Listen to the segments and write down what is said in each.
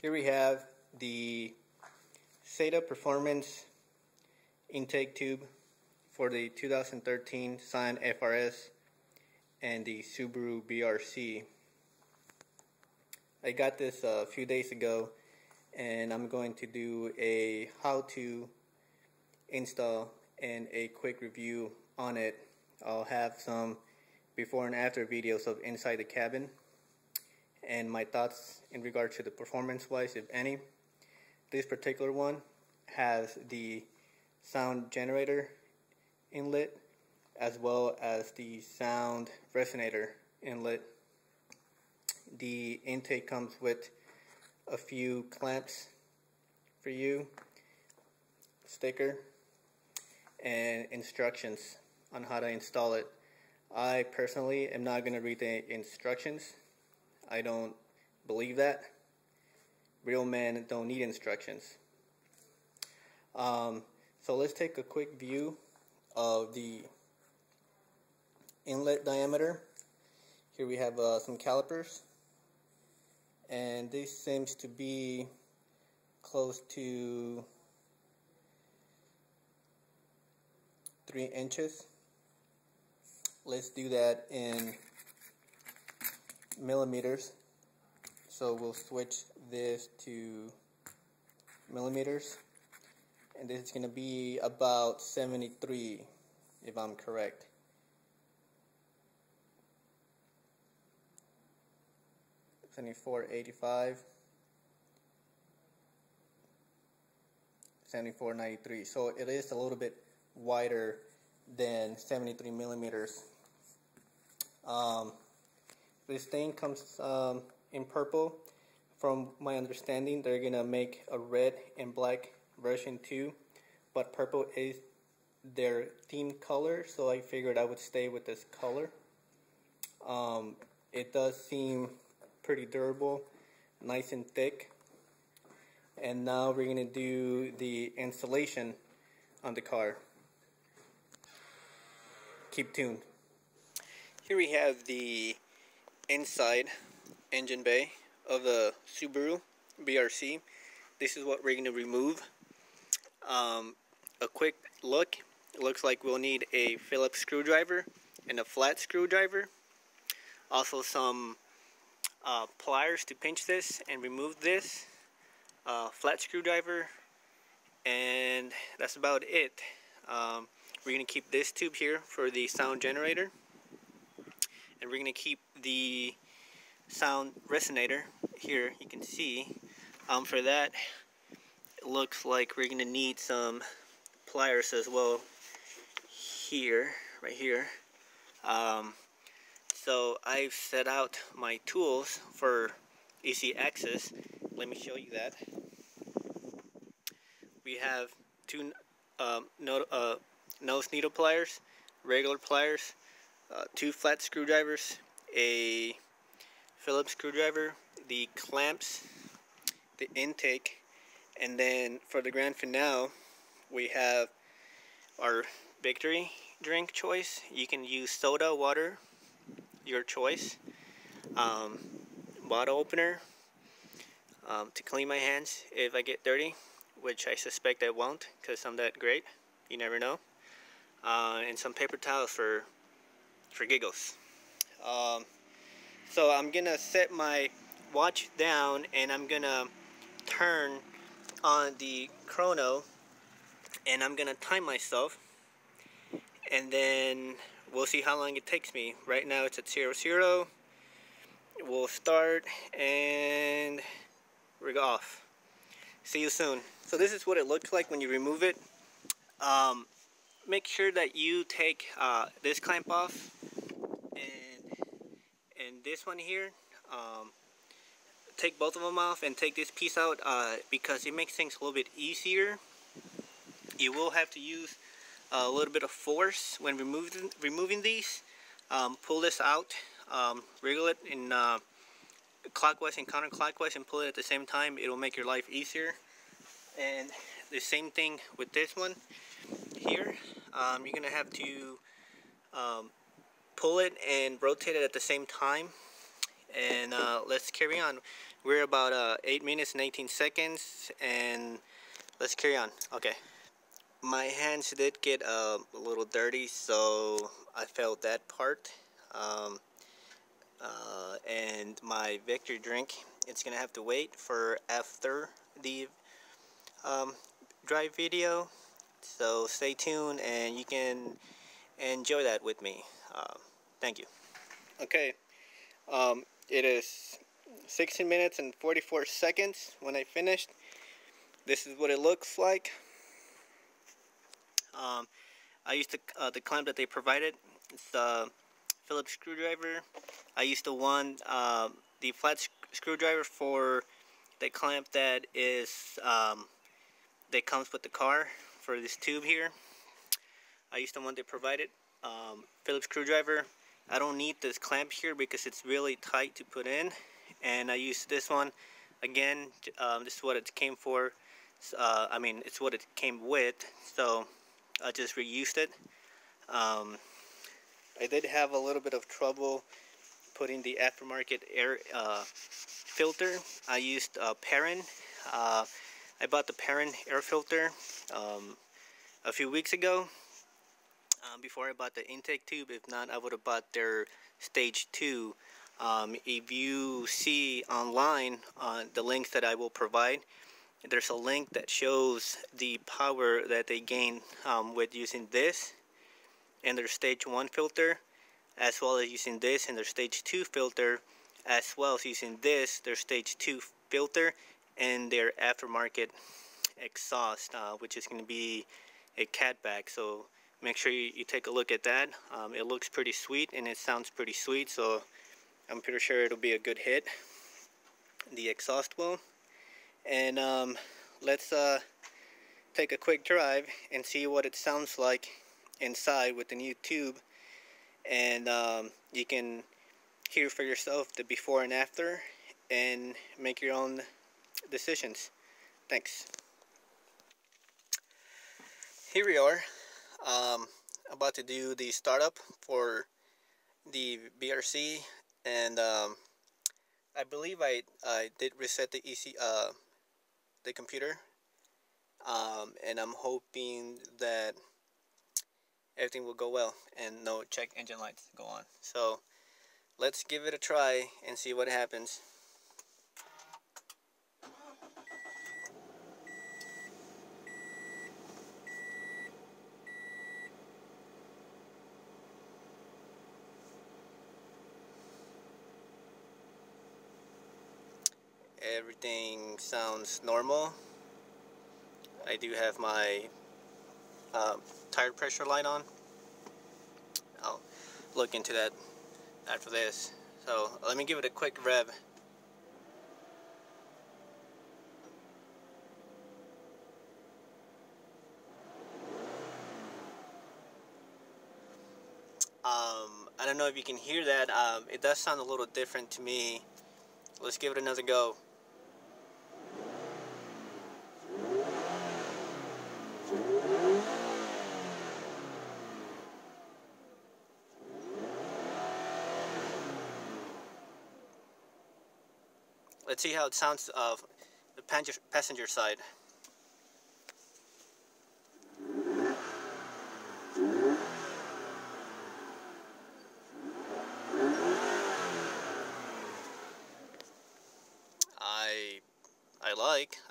Here we have the Zeta Performance Intake tube for the 2013 Scion FRS and the Subaru BRZ. I got this a few days ago, and I'm going to do a how-to install and a quick review on it. I'll have some before and after videos of inside the cabin and my thoughts in regard to the performance wise, if any. This particular one has the sound generator inlet as well as the sound resonator inlet. The intake comes with a few clamps for you, sticker, and instructions on how to install it. I personally am not going to read the instructions. I don't believe that. Real men don't need instructions. So let's take a quick view of the inlet diameter. Here we have some calipers, and this seems to be close to 3 inches. Let's do that in millimeters. So we'll switch this to millimeters, and this is going to be about 73 if I'm correct. $74.85, $74.93. So it is a little bit wider than 73 millimeters. This thing comes in purple. From my understanding, they're gonna make a red and black version too, but purple is their theme color, so I figured I would stay with this color. It does seem pretty durable, nice and thick. And now we're gonna do the installation on the car. Keep tuned. Here we have the inside engine bay of the Subaru BRZ. This is what we're going to remove. A quick look. It looks like we'll need a Phillips screwdriver and a flat screwdriver. Also some pliers to pinch this and remove this. Flat screwdriver, and that's about it. We're going to keep this tube here for the sound generator, and we're going to keep the sound resonator here. You can see for that it looks like we're going to need some pliers as well here, right here. So I've set out my tools for easy access. Let me show you that. We have two nose needle pliers, regular pliers, 2 flat screwdrivers, a Phillips screwdriver, the clamps, the intake, and then for the grand finale we have our victory drink choice. You can use soda, water, your choice. Bottle opener to clean my hands if I get dirty, which I suspect I won't because I'm that great. You never know. And some paper towels for giggles. So I'm gonna set my watch down and I'm gonna turn on the chrono and I'm gonna time myself, and then we'll see how long it takes me. Right now it's at 00. We'll start and we're off. See you soon. So this is what it looks like when you remove it. Make sure that you take this clamp off and this one here. Take both of them off and take this piece out because it makes things a little bit easier. You will have to use a little bit of force when removing these. Pull this out, wriggle it in clockwise and counterclockwise and pull it at the same time. It will make your life easier. And the same thing with this one here. You're gonna have to pull it and rotate it at the same time. And let's carry on. We're about 8 minutes and 18 seconds, and let's carry on. Okay. My hands did get a little dirty, so I felt that part. And my victory drink, it's gonna have to wait for after the drive video. So stay tuned, and you can enjoy that with me. Thank you. Okay. It is 16 minutes and 44 seconds when I finished. This is what it looks like. I used the clamp that they provided. It's a Phillips screwdriver. I used the one, the flat screwdriver for the clamp that is that comes with the car for this tube here. I used the one they provided, Phillips screwdriver. I don't need this clamp here because it's really tight to put in, and I used this one again. This is what it came for. I mean, it's what it came with, so I just reused it. I did have a little bit of trouble putting the aftermarket air filter. I used Perrin. I bought the Perrin air filter a few weeks ago. Before I bought the intake tube. If not, I would have bought their stage 2. If you see online on the links that I will provide, there's a link that shows the power that they gain with using this and their stage 1 filter, as well as using this and their stage 2 filter, as well as using this, their stage 2 filter, and their aftermarket exhaust, which is going to be a catback. So make sure you take a look at that. It looks pretty sweet and it sounds pretty sweet, so I'm pretty sure it'll be a good hit, the exhaust will. And let's take a quick drive and see what it sounds like inside with the new tube, and you can hear for yourself the before and after and make your own decisions. Thanks. Here we are, about to do the startup for the BRZ, and I believe I did reset the the computer, and I'm hoping that everything will go well and no check engine lights go on. So let's give it a try and see what happens. Everything sounds normal. I do have my tire pressure light on. I'll look into that after this. So let me give it a quick rev. I don't know if you can hear that. It does sound a little different to me. Let's give it another go. Let's see how it sounds of the passenger side.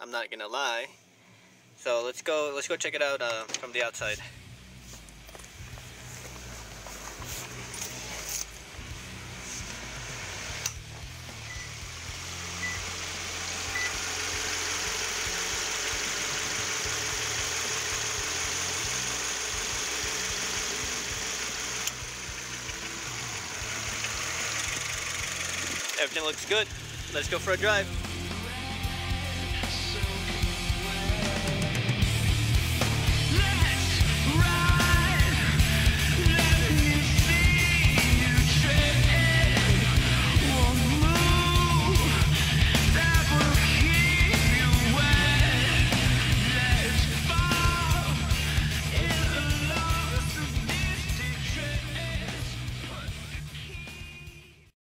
I'm not gonna lie. So let's go check it out from the outside. Everything looks good. Let's go for a drive.